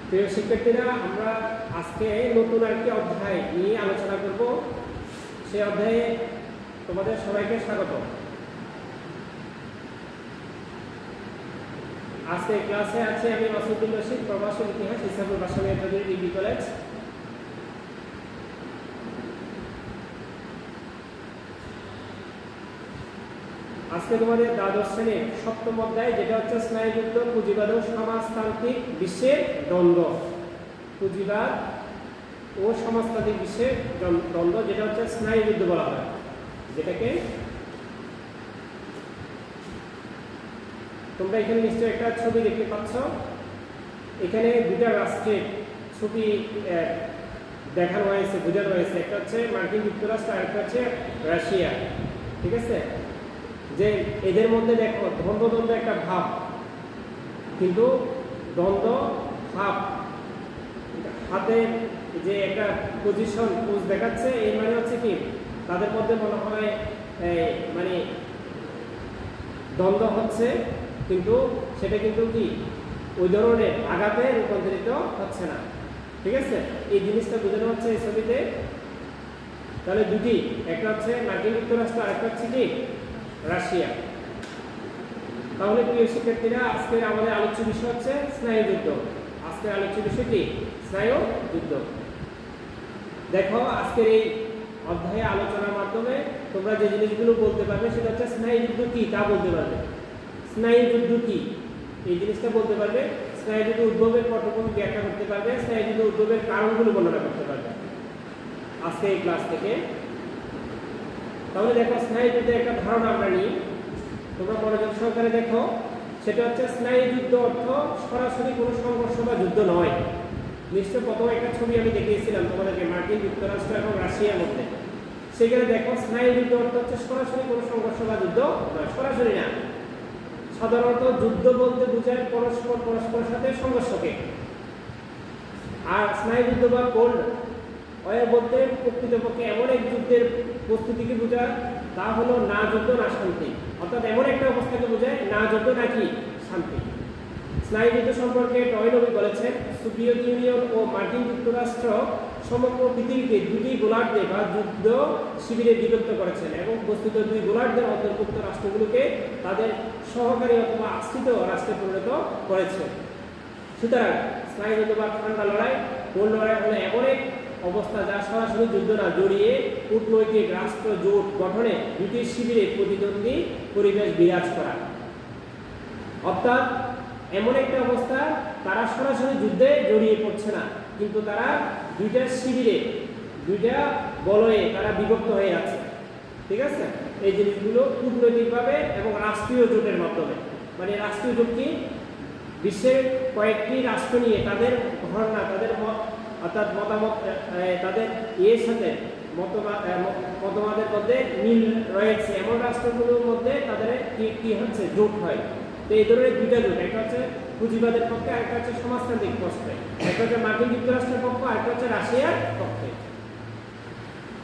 প্রিয় শিক্ষার্থীরা, আমরা আজকে নতুন একটি অধ্যায় নিয়ে আলোচনা করব। সেই অধ্যায়ে তোমাদের সবাইকে স্বাগত। আজকে ক্লাসে আছে আমি মাসুদুল রশিদ, প্রবাসী ইতিহাস, ইসলামপুর ভাষা ডিগ্রি কলেজ। আজকে তোমাদের দ্বাদশ শ্রেণীর সপ্তম অধ্যায়, যেটা হচ্ছে স্নায়ুযুদ্ধ, পুঁজিবাদ ও সমাজতান্ত্রিক বিশ্বের দ্বন্দ্ব। পুঁজিবাদ ও সমাজতান্ত্রিক বিশ্বের দ্বন্দ্ব, যেটা হচ্ছে স্নায়ুযুদ্ধ বলা হয়। যেটাকে তোমরা এখানে নিশ্চয়ই একটা ছবি দেখতে পাচ্ছ। এখানে দুটা রাষ্ট্রের ছবি দেখানো হয়েছে, বোঝানো হয়েছে। একটা হচ্ছে মার্কিন যুক্তরাষ্ট্র, আর একটা হচ্ছে রাশিয়া। ঠিক আছে, যে এদের মধ্যে দেখো দ্বন্দ্ব একটা ভাব, কিন্তু দ্বন্দ্ব ভাব হাতের যে একটা পজিশন পোজ দেখাচ্ছে, এই মানে হচ্ছে কি তাদের মধ্যে মনে হয় মানে দ্বন্দ্ব হচ্ছে, কিন্তু সেটা কিন্তু কি ওই ধরনের আঘাতে রূপান্তরিত হচ্ছে না। ঠিক আছে, এই জিনিসটা বোঝানো হচ্ছে এই ছবিতে। তাহলে দুটি, একটা হচ্ছে মার্কিন যুক্তরাষ্ট্র, আর একটা হচ্ছে কি রাশিয়া। তাহলে প্রিয় শিক্ষার্থীরা, আজকের আমাদের আলোচ্য বিষয় হচ্ছে স্নায়ুযুদ্ধ। আজকের আলোচ্য বিষয় কি? স্নায়ুযুদ্ধ। দেখো, আজকের এই অধ্যায়ে আলোচনার মাধ্যমে তোমরা যে জিনিসগুলো বলতে পারবে সেটা হচ্ছে স্নায়ুযুদ্ধ কি তা বলতে পারবে। স্নায়ুযুদ্ধ কি এই জিনিসটা বলতে পারবে। স্নায়ুযুদ্ধ উদ্ভবের পটভূমি ব্যাখ্যা করতে পারবে। স্নায়ুযুদ্ধ উদ্ভবের কারণগুলো বর্ণনা করতে পারবে আজকে এই ক্লাস থেকে। তাহলে দেখো, স্নায়ুযুদ্ধের একটা ধারণা আমরা নিই, তোমরা মনোযোগ সহকারে দেখো। সেটা হচ্ছে স্নায়ুযুদ্ধ অর্থ সরাসরি কোনো সংঘর্ষ বা যুদ্ধ নয়। নিশ্চয় প্রথমে একটা ছবি আমি দেখিয়েছিলাম তোমাদেরকে, মার্কিন যুক্তরাষ্ট্র এবং রাশিয়ার মধ্যে। সেখানে দেখো, স্নায়ুযুদ্ধ অর্থ হচ্ছে সরাসরি কোনো সংঘর্ষ বা যুদ্ধ নয়, সরাসরি না। সাধারণত যুদ্ধ বলতে বোঝায় পরস্পরের সাথে সংঘর্ষকে। আর স্নায়ুযুদ্ধ বা কোল্ড ওয়ার বলতে প্রকৃতপক্ষে এমন এক যুদ্ধের প্রস্তুতিকে বোঝায়, তা হলো না যুদ্ধ না শান্তি। অর্থাৎ এমন একটা অবস্থাকে বোঝায় না যুদ্ধ নাকি শান্তি। স্নায়ুযুদ্ধ সম্পর্কে টয়নবি বলেছেন, সোভিয়েত ইউনিয়ন ও মার্কিন যুক্তরাষ্ট্র সমগ্র পৃথিবীকে দুটি গোলার্ধে বা যুদ্ধ শিবিরে বিভক্ত করেছেন এবং বস্তুত দুই গোলার্ধের অন্তর্ভুক্ত রাষ্ট্রগুলোকে তাদের সহকারী অথবা আশ্রিত রাষ্ট্রে পরিণত করেছে। সুতরাং স্নায়ুযুদ্ধ বা ঠান্ডা লড়াই, কোল্ড লড়াই হলো এমন এক অবস্থা যা সরাসরি যুদ্ধ না জড়িয়ে কূটনৈতিক রাষ্ট্র জোট গঠনে দুটি শিবিরে প্রতিদ্বন্দ্বী পরিবেশ বিরাজ করা। অর্থাৎ এমন একটা অবস্থা, তারা সরাসরি যুদ্ধে জড়িয়ে পড়ছে না, কিন্তু তারা দুইটা শিবিরে, দুইটা বলয়ে তারা বিভক্ত হয়ে আছে। ঠিক আছে, এই জিনিসগুলো কূটনৈতিকভাবে এবং রাষ্ট্রীয় জোটের মাধ্যমে। মানে রাষ্ট্রীয় জোট কি? বিশ্বের কয়েকটি রাষ্ট্র নিয়ে তাদের ধারণা, তাদের অর্থাৎ মতামত, তাদের এর সাথে মতবাদের মধ্যে মিল রয়েছে এমন রাষ্ট্রগুলোর মধ্যে তাদের কি হচ্ছে জোট হয়। তো এই ধরনের দুইটা জোট, একটা হচ্ছে পুঁজিবাদের পক্ষে, আরেকটা হচ্ছে সমাজতান্ত্রিক পক্ষে। একটা হচ্ছে মার্কিন যুক্তরাষ্ট্রের পক্ষ, আরেকটা হচ্ছে রাশিয়ার পক্ষে।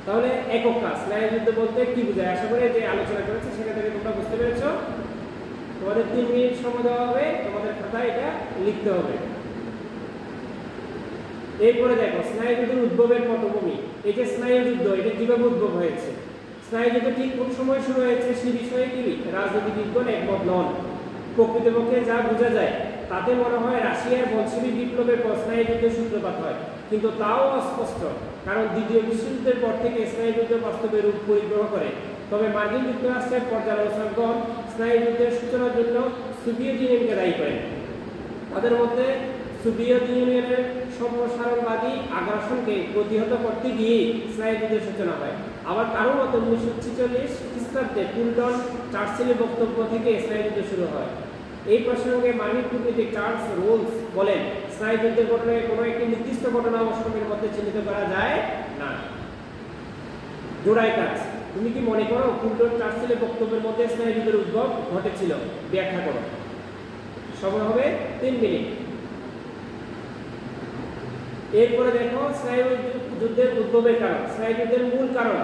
তাহলে একক কাজ স্নায়ুযুদ্ধ বলতে কি বোঝায়? আশা করি যে আলোচনা করেছে সেখান থেকে তোমরা বুঝতে পেরেছো। তোমাদের 3 মিনিট সময় দেওয়া হবে, তোমাদের খাতায় এটা লিখতে হবে। এরপরে দেখো, স্নায়ুযুদ্ধের উদ্ভবের পটভূমি। এই যে স্নায়ুযুদ্ধ, এটা কিভাবে উদ্ভব হয়েছে? স্নায়ুযুদ্ধ ঠিক কোন সময় শুরু হয়েছে সে বিষয়ে কি রাজনীতিবিদগণ একমত নন। প্রকৃতপক্ষে যা বোঝা যায় তাতে মনে হয় রাশিয়ার বলশেভিক বিপ্লবের পর স্নায়ুযুদ্ধের সূত্রপাত হয়, কিন্তু তাও অস্পষ্ট, কারণ দ্বিতীয় বিশ্বযুদ্ধের পর থেকে স্নায়ুযুদ্ধ বাস্তবে রূপ পরিগ্রহ করে। তবে মার্কিন যুক্তরাষ্ট্রের পর্যালোচকগণ স্নায়ুযুদ্ধের সূচনার জন্য সোভিয়েত ইউনিয়নকে দায়ী করেন। তাদের মধ্যে সোভিয়েত ইউনিয়নের সম্প্রসারণবাদী আগ্রাসনকে প্রতিহত করতে গিয়ে স্নায়ুযুদ্ধের সূচনা হয়। আবার কারো মতে 1946 খ্রিস্টাব্দে পুলটন চার্চিলের বক্তব্য থেকে স্নায়ুযুদ্ধ শুরু হয়। এই প্রসঙ্গে মার্কিন কূটনীতিক চার্লস রোলস বলেন, স্নায়ুযুদ্ধের ঘটনাকে কোনো একটি নির্দিষ্ট ঘটনা অবস্থানের মধ্যে চিহ্নিত করা যায় না। জোড়াই কাজ। তুমি কি মনে করো পুলটন চার্চিলের বক্তব্যের মধ্যে স্নায়ুযুদ্ধের উদ্ভব ঘটেছিল? ব্যাখ্যা করো। সময় হবে 3 মিনিট। এরপরে দেখো, স্নায়ুযুদ্ধের উদ্ভবের কারণ। স্নায়ুযুদ্ধের মূল কারণ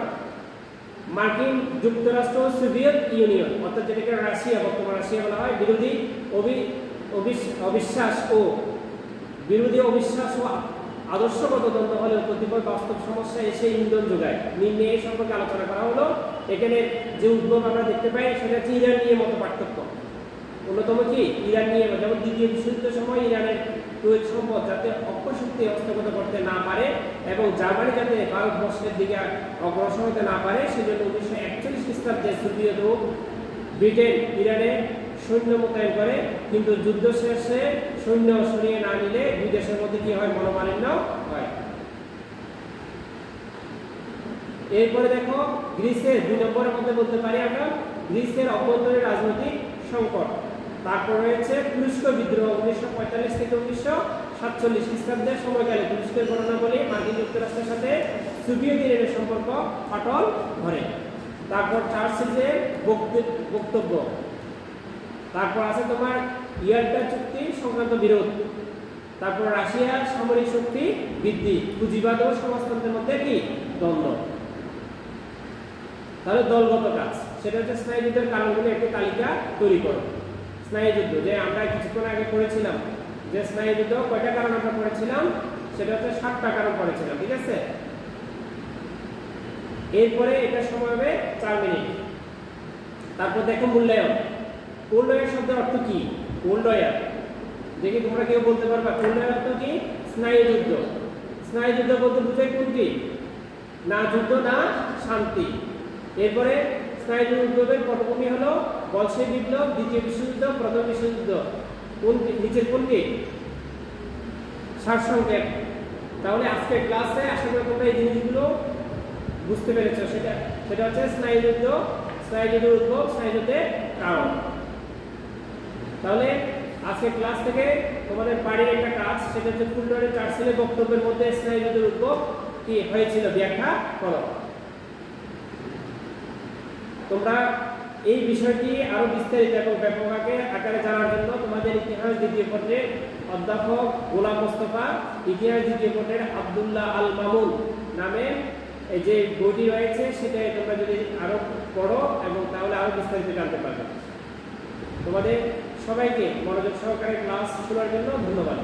মার্কিন যুক্তরাষ্ট্র, সোভিয়েত ইউনিয়ন অর্থাৎ যেটাকে রাশিয়া, বর্তমান রাশিয়া বলা হয়, বিরোধী অবিশ্বাস ও বিরোধী অবিশ্বাস ও আদর্শগত দ্বন্দ্ব হলে কতিপয় বাস্তব সমস্যা এসে ইন্ধন যোগায়। নিম্নে এই সম্পর্কে আলোচনা করা হলো। এখানে যে উদ্ভব আমরা দেখতে পাই সেটা হচ্ছে ইরান নিয়ে মত পার্থক্য। অন্যতম কি ইরান নিয়ে, যেমন দ্বিতীয় বিশ্বযুদ্ধের সময় ইরানের তৈরি সম্পদ যাতে অক্ষশক্তি হস্তগত করতে না পারে এবং জার্মানি যাতে ভারতবর্ষের দিকে অগ্রসর হতে না পারে, সেজন্য 1941 খ্রিস্টাব্দে সোভিয়েত ও ব্রিটেন ইরানে সৈন্য মোতায়েন করে। কিন্তু যুদ্ধ শেষে সৈন্য সরিয়ে না নিলে দুই দেশের মধ্যে কি হয়, মনোমালিন্য হয়। এরপরে দেখো গ্রিসের 2 নম্বরের মধ্যে বলতে পারি আমরা গ্রিসের অভ্যন্তরীণ রাজনৈতিক সংকট। তারপর রয়েছে তুরস্ক বিদ্রোহ 1945 থেকে 1947 খ্রিস্টাব্দের সময়কালে তুরস্কের ঘটনাবলী মার্কিন যুক্তরাষ্ট্রের সাথে সোভিয়েত ইউনিয়নের সম্পর্ক ফাটল ধরে। তারপর চার্চিলের বক্তব্য। তারপর আছে তোমার ইয়াল্টা চুক্তি সংক্রান্ত বিরোধ। তারপর রাশিয়ার সামরিক শক্তি বৃদ্ধি, পুঁজিবাদ ও সমাজতন্ত্রের মধ্যে কি দ্বন্দ্ব। তাহলে দলগত কাজ, সেটা হচ্ছে স্নায়ুযুদ্ধের কারণগুলো একটি তালিকা তৈরি করো। স্নায়ুযুদ্ধ যে আমরা কিছুক্ষণ আগে পড়েছিলাম, যে স্নায়ুযুদ্ধ কয়টা কারণ আমরা পড়েছিলাম, সেটা হচ্ছে 7টা কারণ পড়েছিলাম, ঠিক আছে। এরপরে এটা সময় হবে 4 মিনিট। তারপর দেখো মূল্যায়ন। মূল্যায়ন শব্দের অর্থ কি? মূল্যায়ন দেখি তোমরা কেউ বলতে পারবা মূল্যায়ন অর্থ কি? স্নায়ুযুদ্ধ। স্নায়ুযুদ্ধ বলতে বোঝায় কোনটি? না যুদ্ধ না শান্তি। এরপরে স্নায়ুযুদ্ধের পটভূমি হলো বলশেভিক বিপ্লব, দ্বিতীয় বিশ্বযুদ্ধ, প্রথম বিশ্বযুদ্ধ। কোন নিচের কোনটি? সারসংক্ষেপ। তাহলে আজকে ক্লাসে আশা করি তোমরা এই জিনিসগুলো বুঝতে পেরেছো। সেটা হচ্ছে স্নায়ুযুদ্ধ, স্নায়ুযুদ্ধের উদ্ভব, স্নায়ুযুদ্ধের কারণ। তাহলে আজকে ক্লাস থেকে তোমাদের বাড়ির একটা কাজ, সেটা হচ্ছে ফুলটনের চার্চিলের বক্তব্যের মধ্যে স্নায়ুযুদ্ধের উদ্ভব কি হয়েছিল ব্যাখ্যা করো। তোমরা এই বিষয়টি আরো বিস্তারিত এবং ব্যাপক আকারে জানার জন্য তোমাদের ইতিহাস দ্বিতীয় পত্রের অধ্যাপক গোলাম মোস্তফা, ইতিহাস দ্বিতীয় পত্রের আব্দুল্লাহ আল মামুন নামে এই যে বইটি রয়েছে, সেটা তোমরা যদি আরো পড়ো এবং তাহলে আরো বিস্তারিত জানতে পারবে। তোমাদের সবাইকে মনোযোগ সহকারে ক্লাস শোনার জন্য ধন্যবাদ।